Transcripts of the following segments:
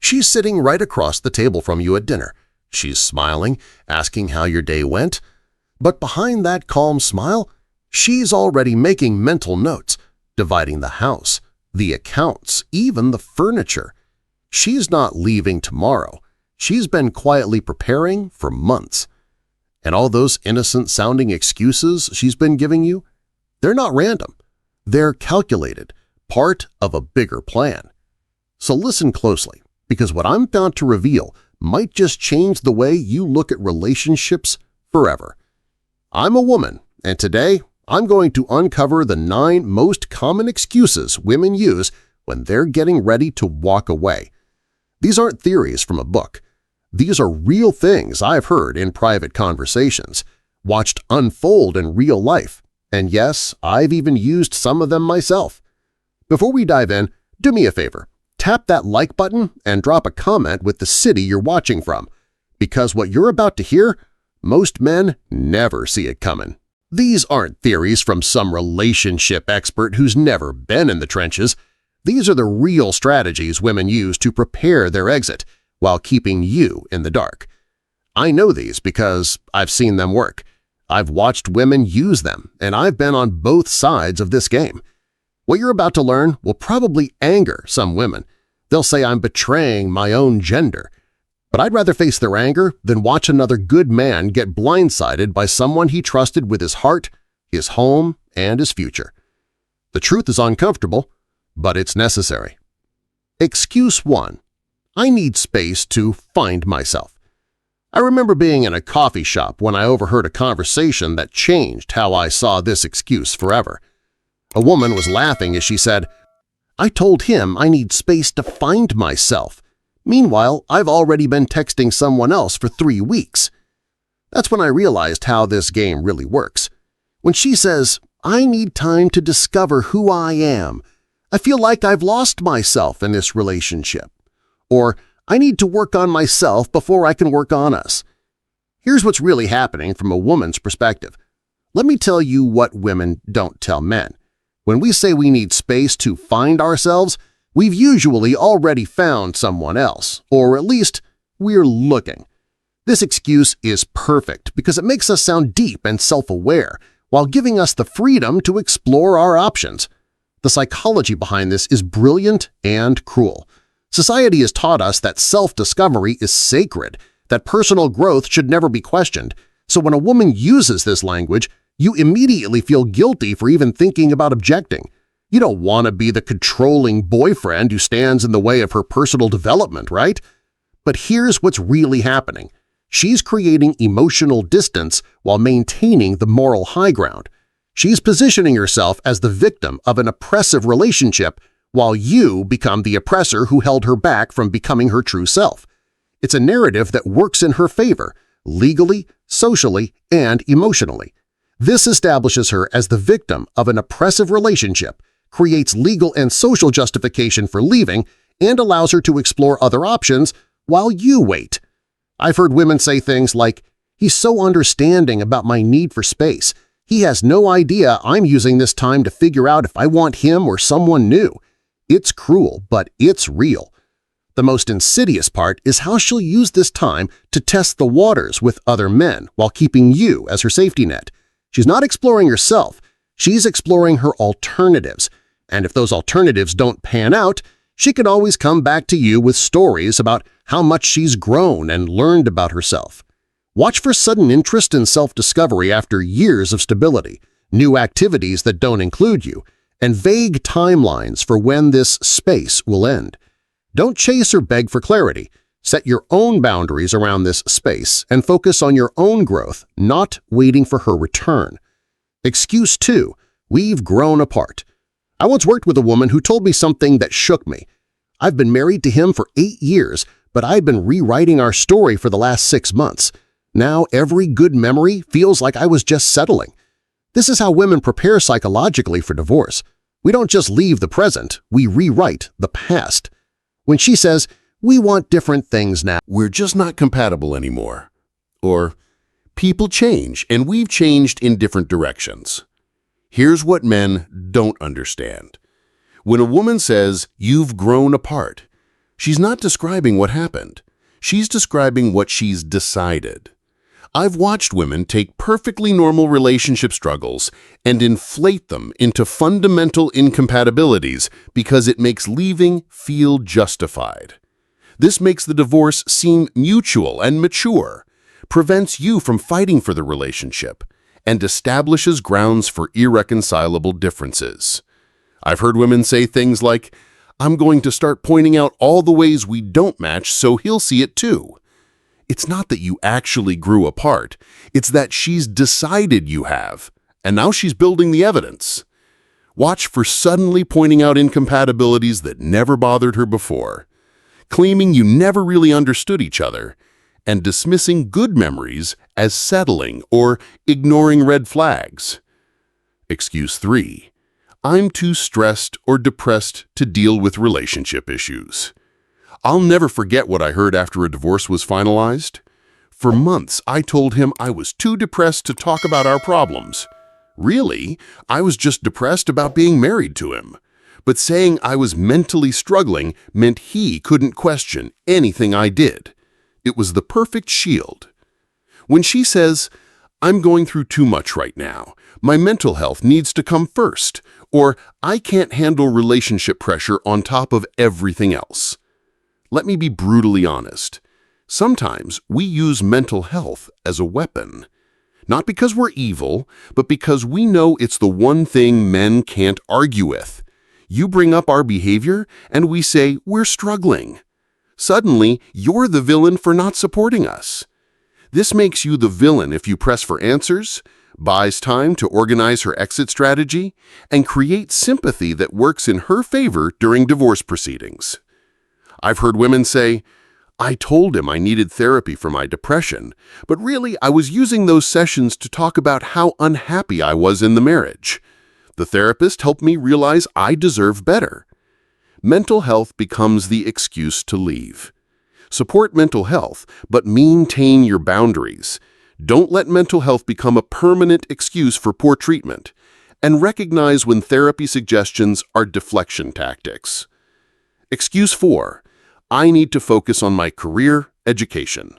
She's sitting right across the table from you at dinner. She's smiling, asking how your day went. But behind that calm smile, she's already making mental notes, dividing the house, the accounts, even the furniture. She's not leaving tomorrow. She's been quietly preparing for months. And all those innocent-sounding excuses she's been giving you, they're not random. They're calculated, part of a bigger plan. So listen closely, because what I'm about to reveal might just change the way you look at relationships forever. I'm a woman, and today I'm going to uncover the 9 most common excuses women use when they're getting ready to walk away. These aren't theories from a book. These are real things I've heard in private conversations, watched unfold in real life, and yes, I've even used some of them myself. Before we dive in, do me a favor. Tap that like button and drop a comment with the city you're watching from, because what you're about to hear, most men never see it coming. These aren't theories from some relationship expert who's never been in the trenches. These are the real strategies women use to prepare their exit while keeping you in the dark. I know these because I've seen them work. I've watched women use them, and I've been on both sides of this game. What you're about to learn will probably anger some women. They'll say I'm betraying my own gender. But I'd rather face their anger than watch another good man get blindsided by someone he trusted with his heart, his home, and his future. The truth is uncomfortable, but it's necessary. Excuse 1. I need space to find myself. I remember being in a coffee shop when I overheard a conversation that changed how I saw this excuse forever. A woman was laughing as she said, "I told him I need space to find myself. Meanwhile, I've already been texting someone else for 3 weeks." That's when I realized how this game really works. When she says, "I need time to discover who I am. I feel like I've lost myself in this relationship." Or, "I need to work on myself before I can work on us." Here's what's really happening from a woman's perspective. Let me tell you what women don't tell men. When we say we need space to find ourselves, we've usually already found someone else, or at least we're looking. This excuse is perfect because it makes us sound deep and self-aware while giving us the freedom to explore our options. The psychology behind this is brilliant and cruel. Society has taught us that self-discovery is sacred, that personal growth should never be questioned, so when a woman uses this language, you immediately feel guilty for even thinking about objecting. You don't want to be the controlling boyfriend who stands in the way of her personal development, right? But here's what's really happening. She's creating emotional distance while maintaining the moral high ground. She's positioning herself as the victim of an oppressive relationship while you become the oppressor who held her back from becoming her true self. It's a narrative that works in her favor, legally, socially, and emotionally. This establishes her as the victim of an oppressive relationship, creates legal and social justification for leaving, and allows her to explore other options while you wait. I've heard women say things like, "He's so understanding about my need for space. He has no idea I'm using this time to figure out if I want him or someone new." It's cruel, but it's real. The most insidious part is how she'll use this time to test the waters with other men while keeping you as her safety net. She's not exploring herself, she's exploring her alternatives, and if those alternatives don't pan out, she can always come back to you with stories about how much she's grown and learned about herself. Watch for sudden interest in self-discovery after years of stability, new activities that don't include you, and vague timelines for when this space will end. Don't chase or beg for clarity. Set your own boundaries around this space and focus on your own growth, not waiting for her return. Excuse 2. We've grown apart. I once worked with a woman who told me something that shook me. I've been married to him for 8 years, but I've been rewriting our story for the last 6 months. Now every good memory feels like I was just settling. This is how women prepare psychologically for divorce. We don't just leave the present, we rewrite the past. When she says, "We want different things now," "We're just not compatible anymore," or "People change and we've changed in different directions." Here's what men don't understand. When a woman says, "You've grown apart," She's not describing what happened. She's describing what she's decided. I've watched women take perfectly normal relationship struggles and inflate them into fundamental incompatibilities because it makes leaving feel justified. This makes the divorce seem mutual and mature, prevents you from fighting for the relationship, and establishes grounds for irreconcilable differences. I've heard women say things like, "I'm going to start pointing out all the ways we don't match so he'll see it too." It's not that you actually grew apart. It's that she's decided you have, and now she's building the evidence. Watch for suddenly pointing out incompatibilities that never bothered her before, claiming you never really understood each other, and dismissing good memories as settling or ignoring red flags. Excuse 3. I'm too stressed or depressed to deal with relationship issues. I'll never forget what I heard after a divorce was finalized. For months, I told him I was too depressed to talk about our problems. Really, I was just depressed about being married to him. But saying I was mentally struggling meant he couldn't question anything I did. It was the perfect shield. When she says, "I'm going through too much right now. My mental health needs to come first," or "I can't handle relationship pressure on top of everything else." Let me be brutally honest. Sometimes we use mental health as a weapon. Not because we're evil, but because we know it's the one thing men can't argue with. You bring up our behavior, and we say we're struggling. Suddenly, you're the villain for not supporting us. This makes you the villain if you press for answers, buys time to organize her exit strategy, and creates sympathy that works in her favor during divorce proceedings. I've heard women say, "I told him I needed therapy for my depression, but really I was using those sessions to talk about how unhappy I was in the marriage. The therapist helped me realize I deserve better." Mental health becomes the excuse to leave. Support mental health, but maintain your boundaries. Don't let mental health become a permanent excuse for poor treatment, and recognize when therapy suggestions are deflection tactics. Excuse 4. I need to focus on my career, education.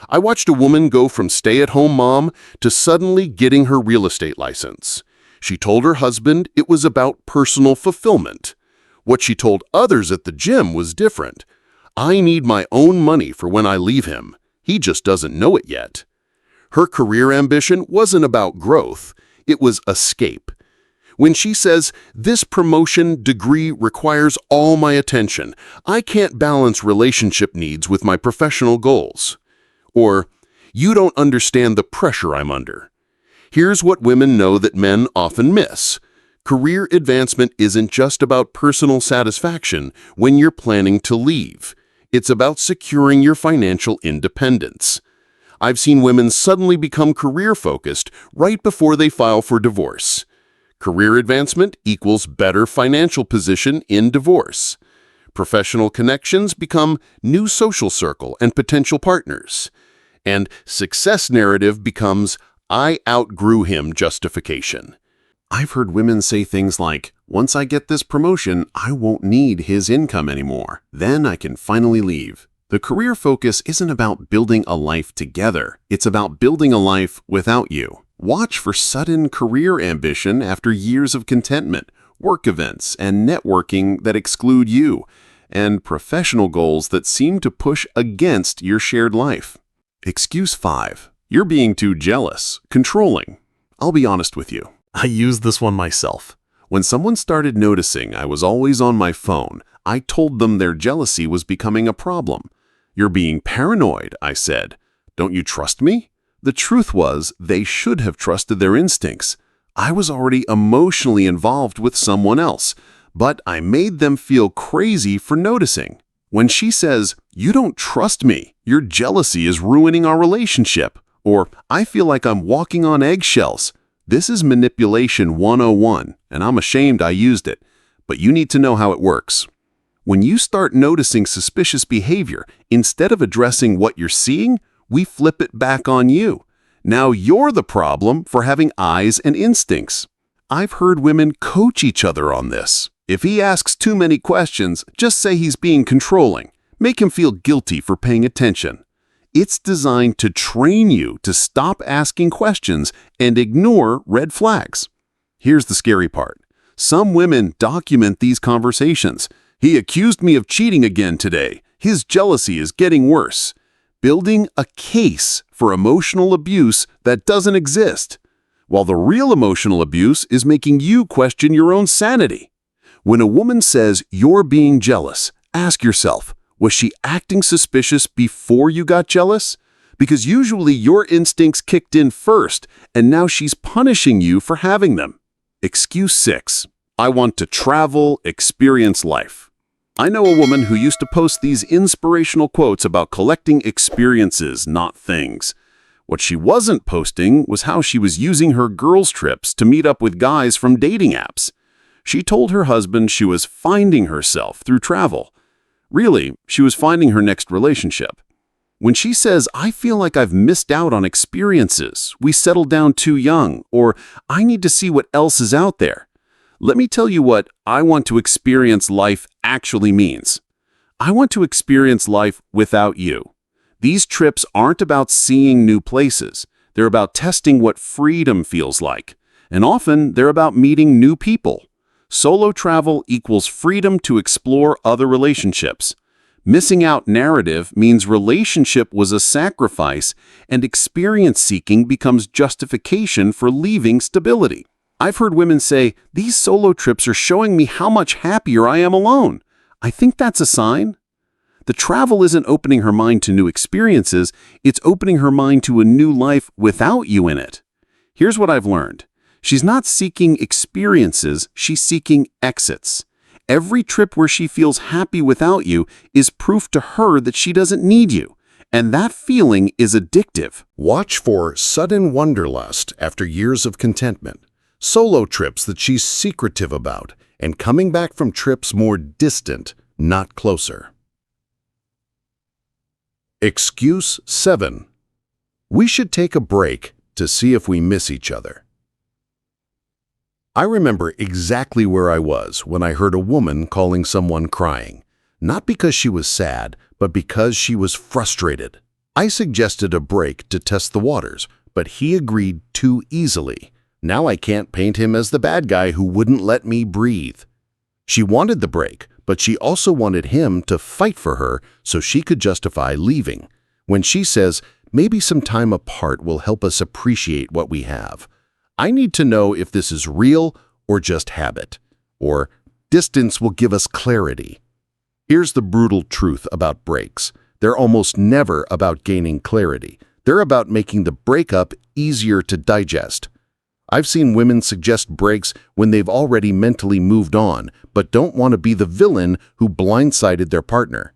I watched a woman go from stay-at-home mom to suddenly getting her real estate license. She told her husband it was about personal fulfillment. What she told others at the gym was different. "I need my own money for when I leave him. He just doesn't know it yet." Her career ambition wasn't about growth. It was escape. When she says, "This promotion degree requires all my attention. I can't balance relationship needs with my professional goals." Or, "You don't understand the pressure I'm under." Here's what women know that men often miss. Career advancement isn't just about personal satisfaction when you're planning to leave. It's about securing your financial independence. I've seen women suddenly become career-focused right before they file for divorce. Career advancement equals better financial position in divorce. Professional connections become new social circle and potential partners. And success narrative becomes "I outgrew him" justification. I've heard women say things like, "Once I get this promotion, I won't need his income anymore. Then I can finally leave." The career focus isn't about building a life together. It's about building a life without you. Watch for sudden career ambition after years of contentment, work events, and networking that exclude you, and professional goals that seem to push against your shared life. Excuse 5. You're being too jealous, controlling. I'll be honest with you. I used this one myself. When someone started noticing I was always on my phone, I told them their jealousy was becoming a problem. "You're being paranoid," I said. "Don't you trust me?" The truth was, they should have trusted their instincts. I was already emotionally involved with someone else, but I made them feel crazy for noticing. When she says, "You don't trust me, your jealousy is ruining our relationship," or "I feel like I'm walking on eggshells," this is manipulation 101, and I'm ashamed I used it, but you need to know how it works. When you start noticing suspicious behavior, instead of addressing what you're seeing, we flip it back on you. Now you're the problem for having eyes and instincts. I've heard women coach each other on this. If he asks too many questions, just say he's being controlling. Make him feel guilty for paying attention. It's designed to train you to stop asking questions and ignore red flags. Here's the scary part. Some women document these conversations. He accused me of cheating again today. His jealousy is getting worse. Building a case for emotional abuse that doesn't exist, while the real emotional abuse is making you question your own sanity. When a woman says you're being jealous, ask yourself, was she acting suspicious before you got jealous? Because usually your instincts kicked in first, and now she's punishing you for having them. Excuse 6. I want to travel, experience life. I know a woman who used to post these inspirational quotes about collecting experiences, not things. What she wasn't posting was how she was using her girls' trips to meet up with guys from dating apps. She told her husband she was finding herself through travel. Really, she was finding her next relationship. When she says, I feel like I've missed out on experiences, we settled down too young, or I need to see what else is out there. Let me tell you what I want to experience life actually means. I want to experience life without you. These trips aren't about seeing new places. They're about testing what freedom feels like. And often, they're about meeting new people. Solo travel equals freedom to explore other relationships. Missing out narrative means relationship was a sacrifice, and experience seeking becomes justification for leaving stability. I've heard women say, these solo trips are showing me how much happier I am alone. I think that's a sign. The travel isn't opening her mind to new experiences, it's opening her mind to a new life without you in it. Here's what I've learned. She's not seeking experiences, she's seeking exits. Every trip where she feels happy without you is proof to her that she doesn't need you, and that feeling is addictive. Watch for sudden wanderlust after years of contentment, solo trips that she's secretive about, and coming back from trips more distant, not closer. Excuse 7. We should take a break to see if we miss each other. I remember exactly where I was when I heard a woman calling someone crying, not because she was sad, but because she was frustrated. I suggested a break to test the waters, but he agreed too easily. Now I can't paint him as the bad guy who wouldn't let me breathe. She wanted the break, but she also wanted him to fight for her so she could justify leaving. When she says, maybe some time apart will help us appreciate what we have, I need to know if this is real or just habit, or distance will give us clarity. Here's the brutal truth about breaks. They're almost never about gaining clarity. They're about making the breakup easier to digest. I've seen women suggest breaks when they've already mentally moved on, but don't want to be the villain who blindsided their partner.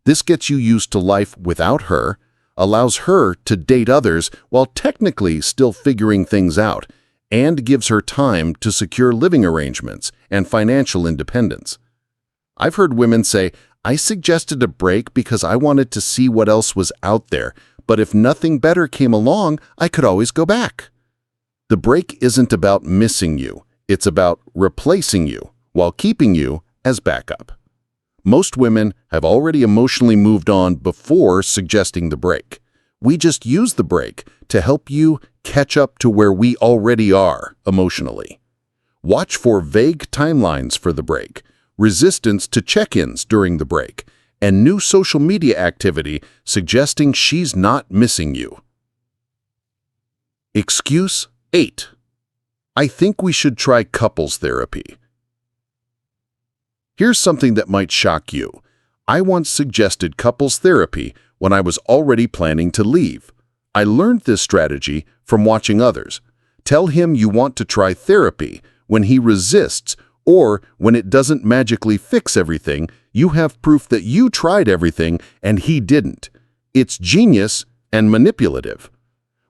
This gets you used to life without her, allows her to date others while technically still figuring things out, and gives her time to secure living arrangements and financial independence. I've heard women say, I suggested a break because I wanted to see what else was out there, but if nothing better came along, I could always go back. The break isn't about missing you, it's about replacing you while keeping you as backup. Most women have already emotionally moved on before suggesting the break. We just use the break to help you catch up to where we already are emotionally. Watch for vague timelines for the break, resistance to check-ins during the break, and new social media activity suggesting she's not missing you. Excuse 8. I think we should try couples therapy. Here's something that might shock you. I once suggested couples therapy when I was already planning to leave. I learned this strategy from watching others. Tell him you want to try therapy. When he resists, or when it doesn't magically fix everything, you have proof that you tried everything and he didn't. It's genius and manipulative.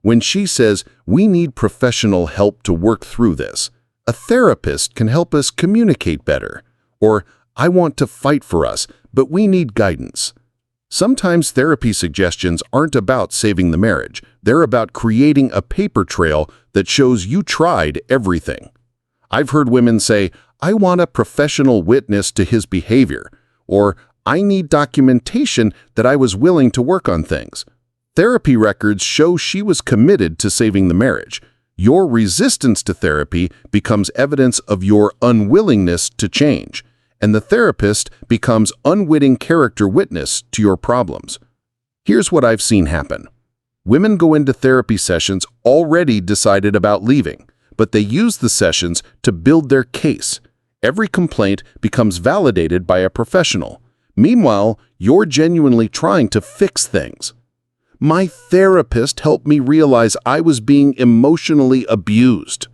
When she says, we need professional help to work through this, a therapist can help us communicate better. Or, I want to fight for us, but we need guidance. Sometimes therapy suggestions aren't about saving the marriage. They're about creating a paper trail that shows you tried everything. I've heard women say, I want a professional witness to his behavior, or I need documentation that I was willing to work on things. Therapy records show she was committed to saving the marriage. Your resistance to therapy becomes evidence of your unwillingness to change, and the therapist becomes unwitting character witness to your problems. Here's what I've seen happen. Women go into therapy sessions already decided about leaving, but they use the sessions to build their case. Every complaint becomes validated by a professional. Meanwhile, you're genuinely trying to fix things. My therapist helped me realize I was being emotionally abused.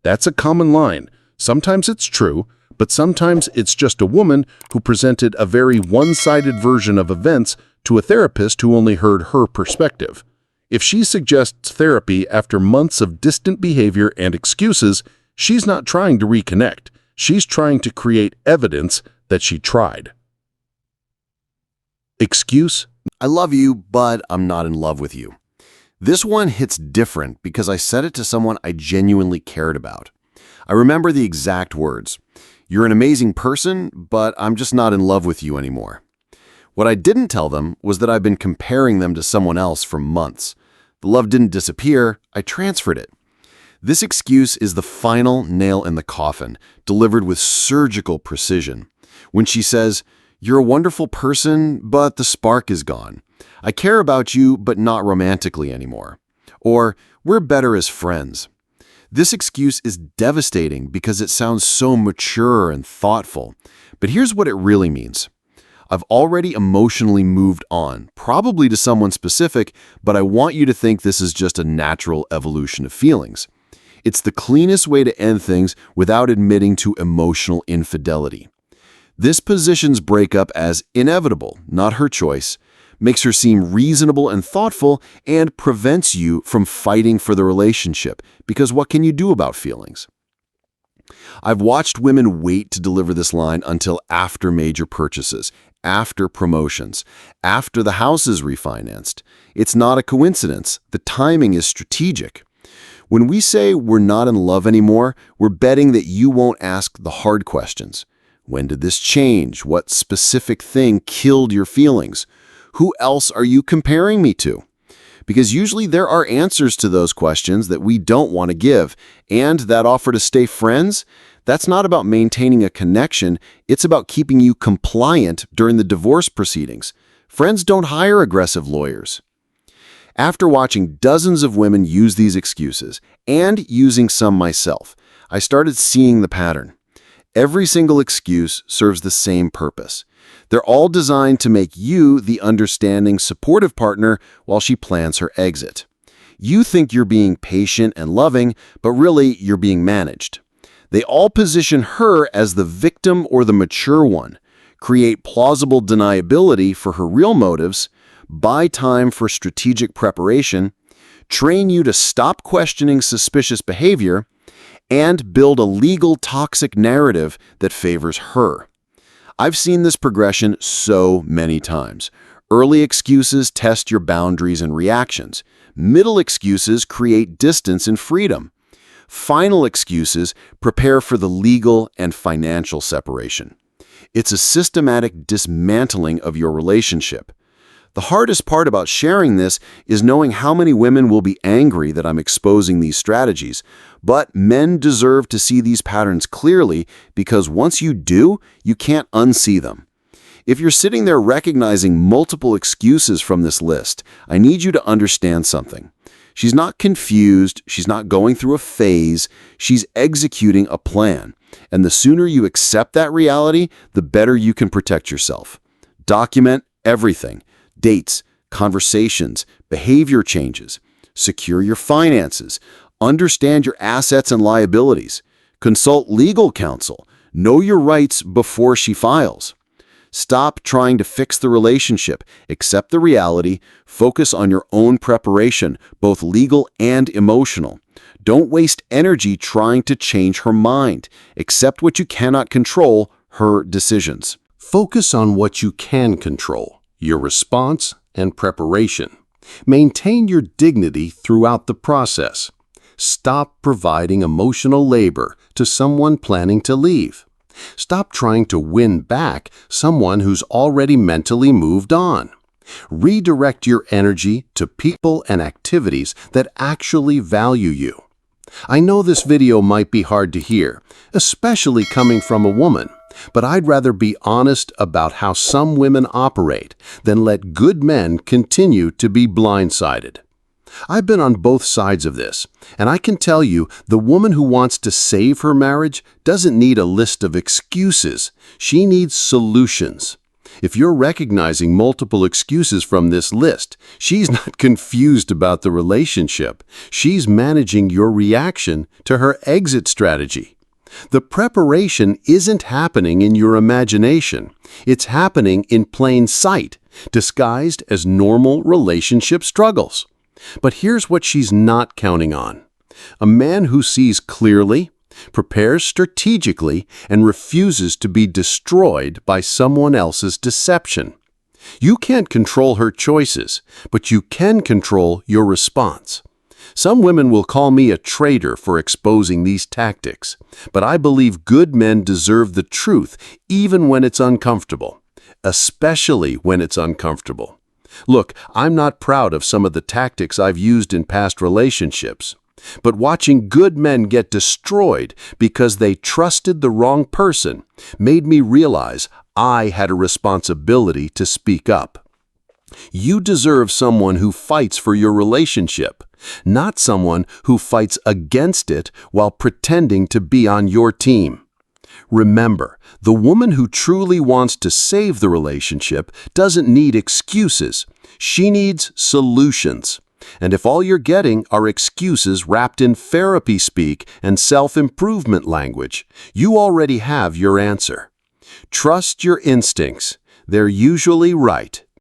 That's a common line. Sometimes it's true, but sometimes it's just a woman who presented a very one-sided version of events to a therapist who only heard her perspective. If she suggests therapy after months of distant behavior and excuses, she's not trying to reconnect. She's trying to create evidence that she tried. Excuse? I love you, but I'm not in love with you. This one hits different because I said it to someone I genuinely cared about. I remember the exact words. You're an amazing person, but I'm just not in love with you anymore. What I didn't tell them was that I've been comparing them to someone else for months. The love didn't disappear, I transferred it. This excuse is the final nail in the coffin, delivered with surgical precision. When she says, "You're a wonderful person, but the spark is gone. I care about you, but not romantically anymore." Or, "We're better as friends." This excuse is devastating because it sounds so mature and thoughtful. But here's what it really means. I've already emotionally moved on, probably to someone specific, but I want you to think this is just a natural evolution of feelings. It's the cleanest way to end things without admitting to emotional infidelity. This positions breakup as inevitable, not her choice, makes her seem reasonable and thoughtful, and prevents you from fighting for the relationship, because what can you do about feelings? I've watched women wait to deliver this line until after major purchases, after promotions, after the house is refinanced. It's not a coincidence. The timing is strategic. When we say we're not in love anymore, we're betting that you won't ask the hard questions. When did this change? What specific thing killed your feelings? Who else are you comparing me to? Because usually there are answers to those questions that we don't want to give, and that offer to stay friends, that's not about maintaining a connection, it's about keeping you compliant during the divorce proceedings. Friends don't hire aggressive lawyers. After watching dozens of women use these excuses, and using some myself, I started seeing the pattern. Every single excuse serves the same purpose. They're all designed to make you the understanding, supportive partner while she plans her exit. You think you're being patient and loving, but really you're being managed. They all position her as the victim or the mature one, create plausible deniability for her real motives, buy time for strategic preparation, train you to stop questioning suspicious behavior, and build a legal toxic narrative that favors her. I've seen this progression so many times. Early excuses test your boundaries and reactions. Middle excuses create distance and freedom. Final excuses prepare for the legal and financial separation. It's a systematic dismantling of your relationship. The hardest part about sharing this is knowing how many women will be angry that I'm exposing these strategies, but men deserve to see these patterns clearly because once you do, you can't unsee them. If you're sitting there recognizing multiple excuses from this list, I need you to understand something. She's not confused, she's not going through a phase, she's executing a plan. And the sooner you accept that reality, the better you can protect yourself. Document everything. Dates, conversations, behavior changes. Secure your finances. Understand your assets and liabilities. Consult legal counsel. Know your rights before she files. Stop trying to fix the relationship. Accept the reality. Focus on your own preparation, both legal and emotional. Don't waste energy trying to change her mind. Accept what you cannot control, her decisions. Focus on what you can control. Your response and preparation. Maintain your dignity throughout the process. Stop providing emotional labor to someone planning to leave. Stop trying to win back someone who's already mentally moved on. Redirect your energy to people and activities that actually value you. I know this video might be hard to hear, especially coming from a woman, but I'd rather be honest about how some women operate than let good men continue to be blindsided. I've been on both sides of this, and I can tell you the woman who wants to save her marriage doesn't need a list of excuses. She needs solutions. If you're recognizing multiple excuses from this list, she's not confused about the relationship. She's managing your reaction to her exit strategy. The preparation isn't happening in your imagination. It's happening in plain sight, disguised as normal relationship struggles. But here's what she's not counting on. A man who sees clearly, prepares strategically, and refuses to be destroyed by someone else's deception. You can't control her choices, but you can control your response. Some women will call me a traitor for exposing these tactics, but I believe good men deserve the truth even when it's uncomfortable, especially when it's uncomfortable. Look, I'm not proud of some of the tactics I've used in past relationships, but watching good men get destroyed because they trusted the wrong person made me realize I had a responsibility to speak up. You deserve someone who fights for your relationship, not someone who fights against it while pretending to be on your team. Remember, the woman who truly wants to save the relationship doesn't need excuses. She needs solutions. And if all you're getting are excuses wrapped in therapy speak and self-improvement language, you already have your answer. Trust your instincts. They're usually right.